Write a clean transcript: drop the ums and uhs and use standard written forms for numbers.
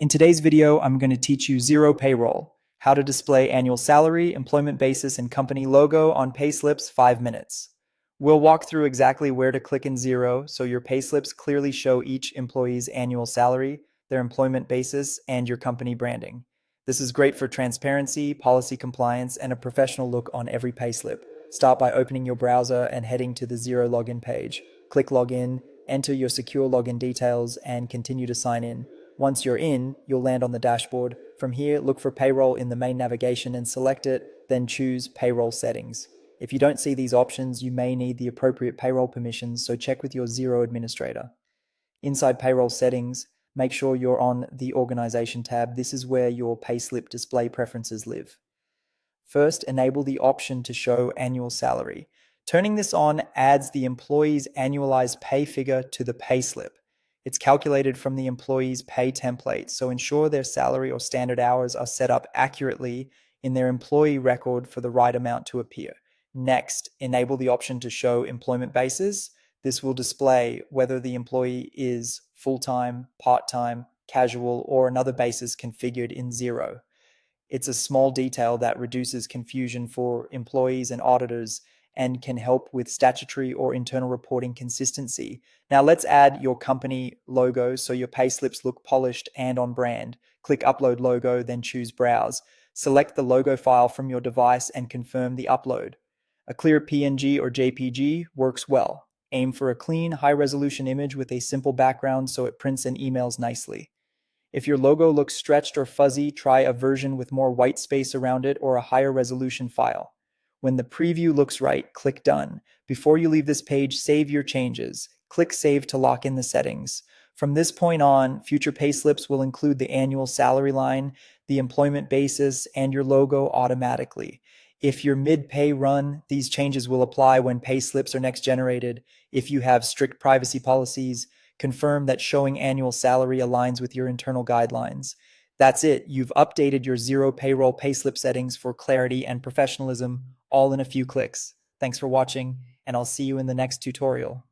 In today's video, I'm going to teach you Xero Payroll, how to display annual salary, employment basis, and company logo on payslips 5 minutes. We'll walk through exactly where to click in Xero so your payslips clearly show each employee's annual salary, their employment basis, and your company branding. This is great for transparency, policy compliance, and a professional look on every payslip. Start by opening your browser and heading to the Xero login page. Click Login, enter your secure login details, and continue to sign in. Once you're in, you'll land on the dashboard. From here, look for Payroll in the main navigation and select it, then choose Payroll Settings. If you don't see these options, you may need the appropriate payroll permissions, so check with your Xero administrator. Inside Payroll Settings, make sure you're on the Organization tab. This is where your payslip display preferences live. First, enable the option to show annual salary. Turning this on adds the employee's annualized pay figure to the payslip. It's calculated from the employee's pay template, so ensure their salary or standard hours are set up accurately in their employee record for the right amount to appear. Next, enable the option to show employment basis. This will display whether the employee is full-time, part-time, casual, or another basis configured in Xero. It's a small detail that reduces confusion for employees and auditors and can help with statutory or internal reporting consistency. Now let's add your company logo so your payslips look polished and on brand. Click Upload Logo, then choose Browse. Select the logo file from your device and confirm the upload. A clear PNG or JPG works well. Aim for a clean, high-resolution image with a simple background so it prints and emails nicely. If your logo looks stretched or fuzzy, try a version with more white space around it or a higher resolution file. When the preview looks right, click Done. Before you leave this page, save your changes. Click Save to lock in the settings. From this point on, future payslips will include the annual salary line, the employment basis, and your logo automatically. If you're mid-pay run, these changes will apply when payslips are next generated. If you have strict privacy policies, confirm that showing annual salary aligns with your internal guidelines. That's it. You've updated your Xero Payroll payslip settings for clarity and professionalism, all in a few clicks. Thanks for watching, and I'll see you in the next tutorial.